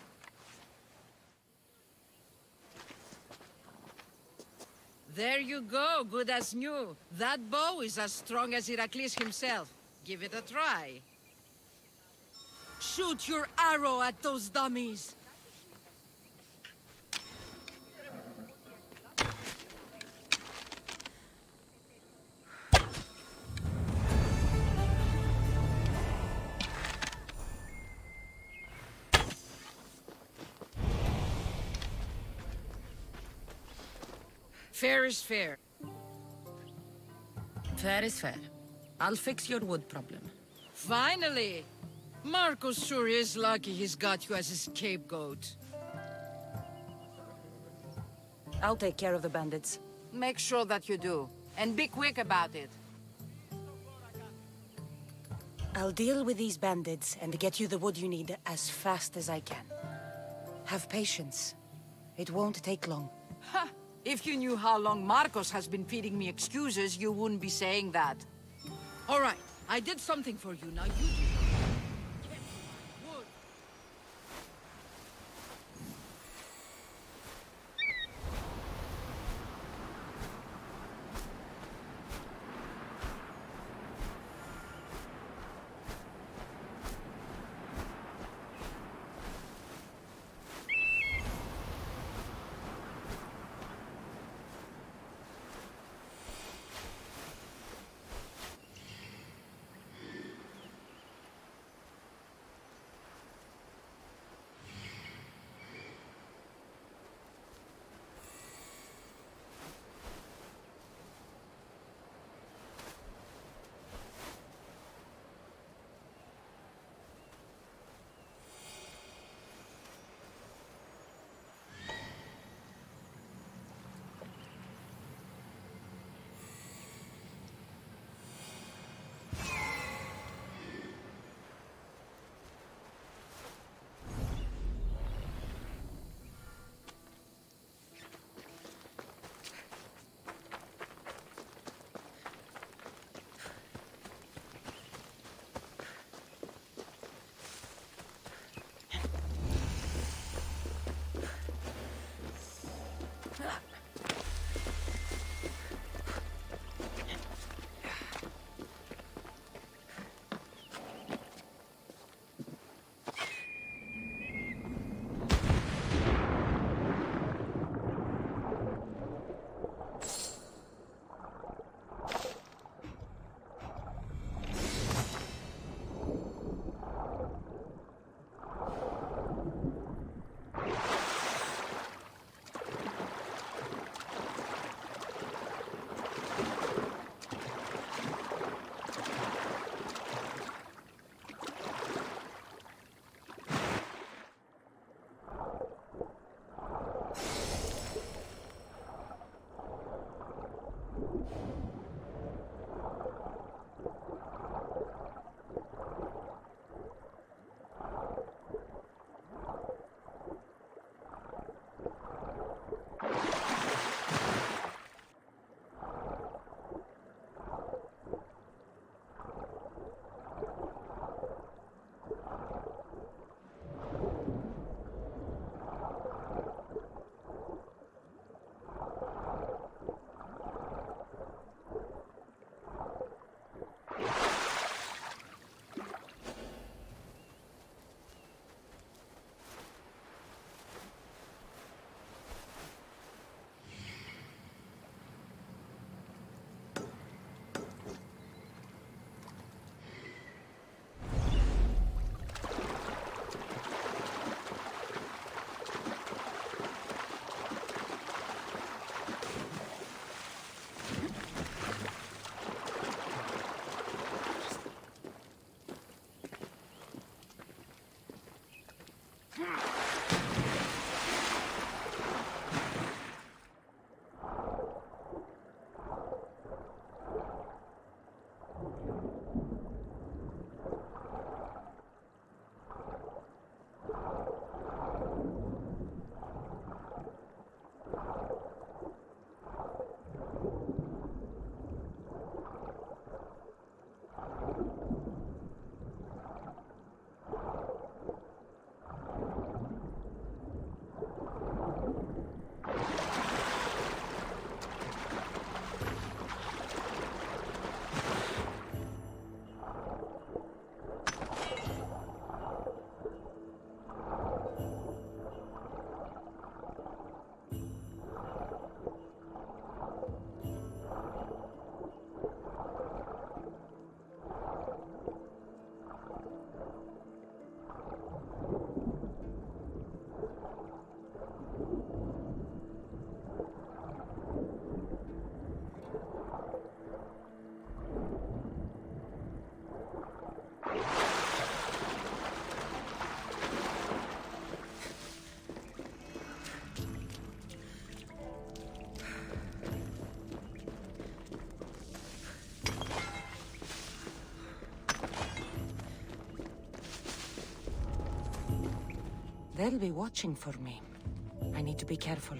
There you go, good as new. That bow is as strong as Heracles himself. Give it a try. Shoot your arrow at those dummies. Fair is fair. Fair is fair. I'll fix your wood problem. Finally! Marcos sure is lucky he's got you as his scapegoat. I'll take care of the bandits. Make sure that you do. And be quick about it. I'll deal with these bandits and get you the wood you need as fast as I can. Have patience. It won't take long. Ha! If you knew how long Marcos has been feeding me excuses, you wouldn't be saying that. All right, I did something for you, now you do. They'll be watching for me. I need to be careful.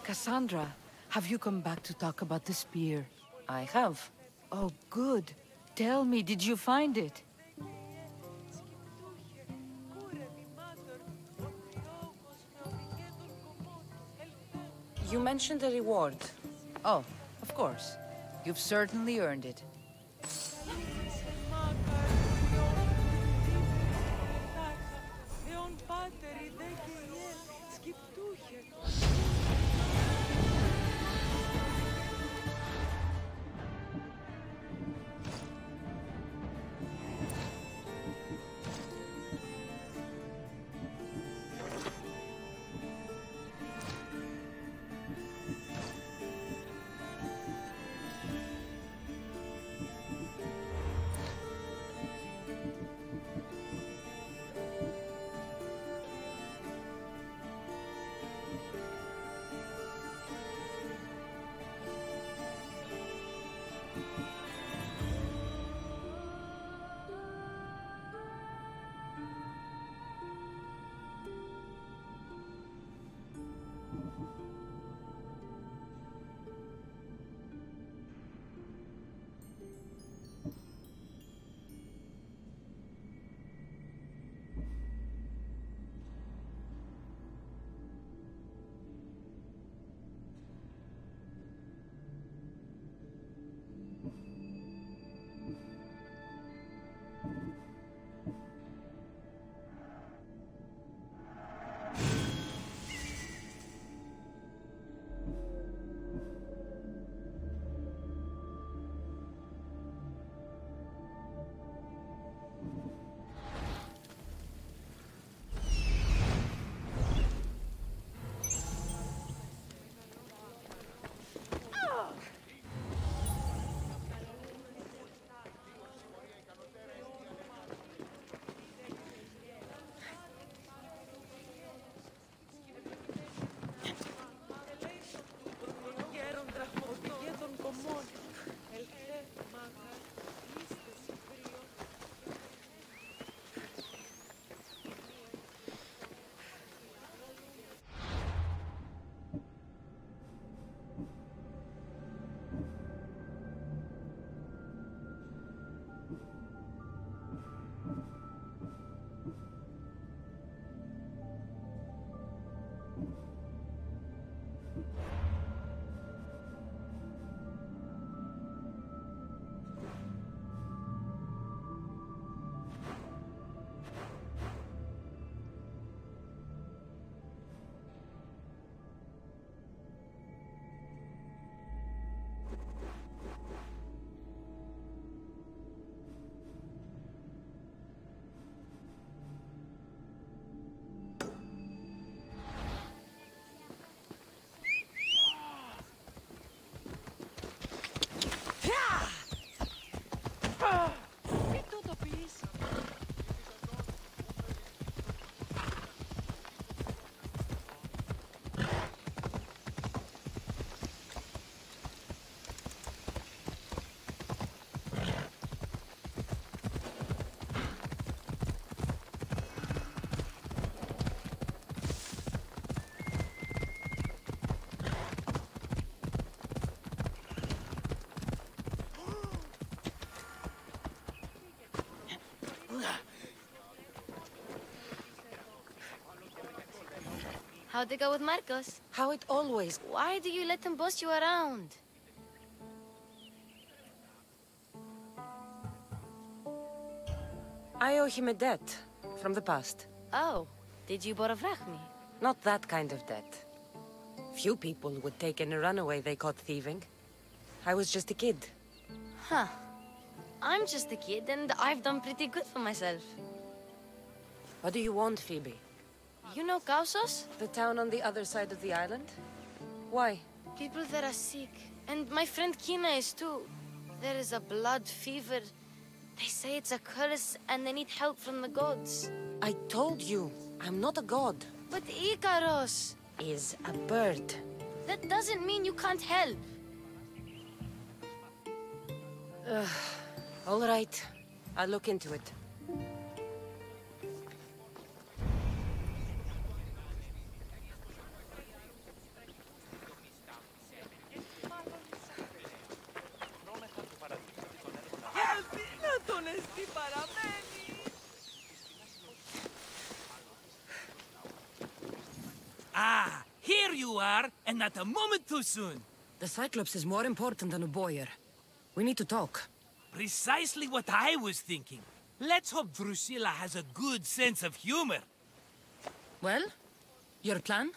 Cassandra, have you come back to talk about the spear? I have. Oh, good. Tell me, did you find it? You mentioned a reward. Oh, of course. You've certainly earned it. How'd it go with Marcos? How it always... Why do you let him boss you around? I owe him a debt from the past. Oh, did you borvrach me? Not that kind of debt. Few people would take in a runaway they caught thieving. I was just a kid. Huh. I'm just a kid and I've done pretty good for myself. What do you want, Phoebe? You know Kausos? The town on the other side of the island? Why? People that are sick. And my friend Kina is too. There is a blood fever. They say it's a curse and they need help from the gods. I told you, I'm not a god. But Ikaros is a bird. That doesn't mean you can't help. All right. I'll look into it. Here you are, and not a moment too soon. The Cyclops is more important than a boyar. We need to talk. Precisely what I was thinking. Let's hope Drusilla has a good sense of humor. Well, your plan?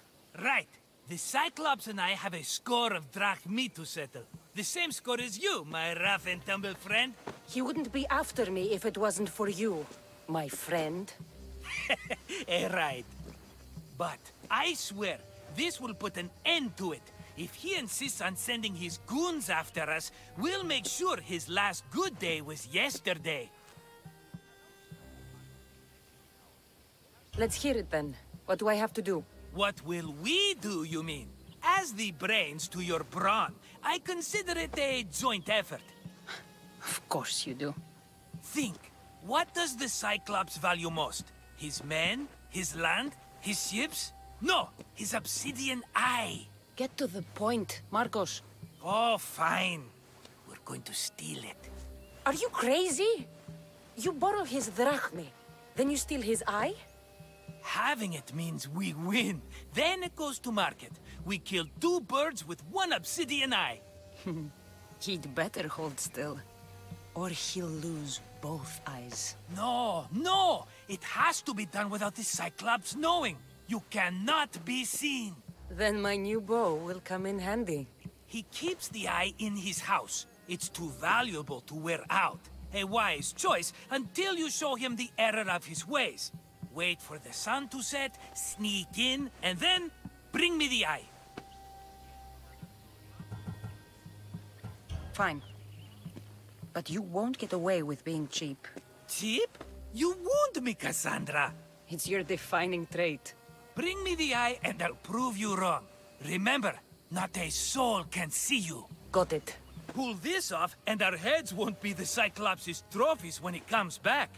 Right. The Cyclops and I have a score of drachmi to settle. The same score as you, my rough and tumble friend. He wouldn't be after me if it wasn't for you, my friend. Right. But I swear, this will put an end to it. If he insists on sending his goons after us, we'll make sure his last good day was yesterday. Let's hear it then. What do I have to do? What will we do, you mean? As the brains to your brawn, I consider it a joint effort. Of course you do. Think, what does the Cyclops value most? His men? His land? His ships? No, his obsidian eye. Get to the point, Marcos. Oh, fine. We're going to steal it. Are you crazy? You borrow his drachmi, then you steal his eye? Having it means we win. Then it goes to market. We kill 2 birds with 1 obsidian eye. He'd better hold still, or he'll lose both eyes. No, no! It has to be done without the Cyclops knowing. You cannot be seen. Then my new bow will come in handy. He keeps the eye in his house. It's too valuable to wear out. A wise choice until you show him the error of his ways. Wait for the sun to set, sneak in, and then bring me the eye. Fine. But you won't get away with being cheap. Cheap? You wound me, Cassandra. It's your defining trait. Bring me the eye and I'll prove you wrong. Remember, not a soul can see you. Got it. Pull this off and our heads won't be the Cyclops' trophies when he comes back.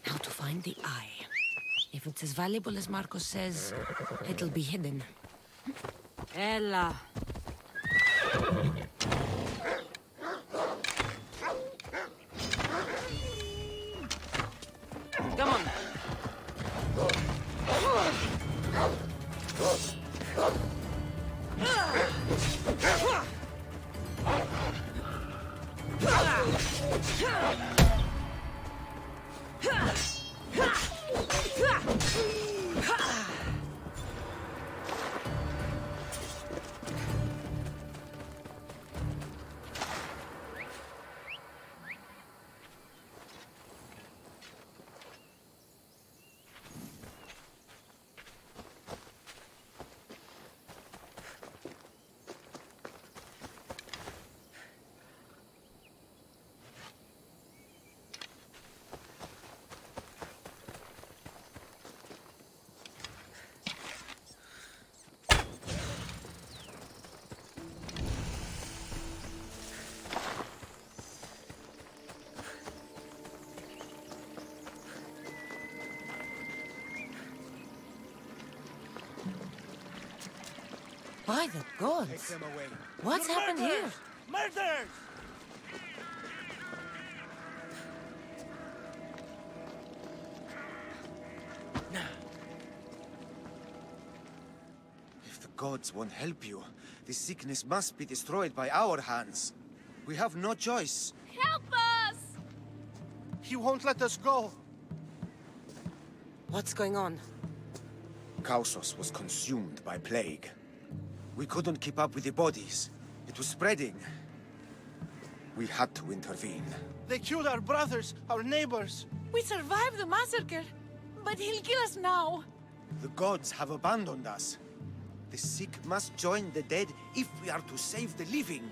Now to find the eye. If it's as valuable as Marcos says, it'll be hidden. Ella. Come on. By the gods! What's happened here? Murders! If the gods won't help you, this sickness must be destroyed by our hands. We have no choice. Help us! He won't let us go. What's going on? Kausos was consumed by plague. We couldn't keep up with the bodies. It was spreading. We had to intervene. They killed our brothers, our neighbors. We survived the massacre, but he'll kill us now. The gods have abandoned us. The sick must join the dead if we are to save the living.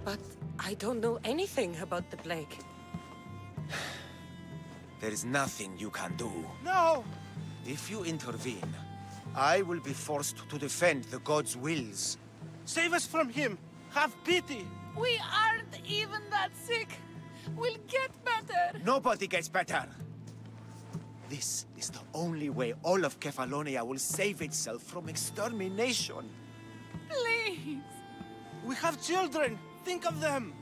But I don't know anything about the plague. There is nothing you can do. No! If you intervene, I will be forced to defend the gods' wills. Save us from him! Have pity! We aren't even that sick. We'll get better. Nobody gets better! This is the only way all of Kefalonia will save itself from extermination. Please! We have children! Think of them!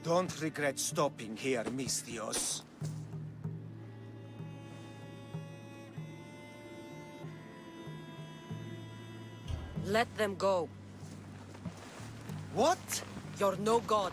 Don't regret stopping here, Misthios. Let them go. What? You're no god.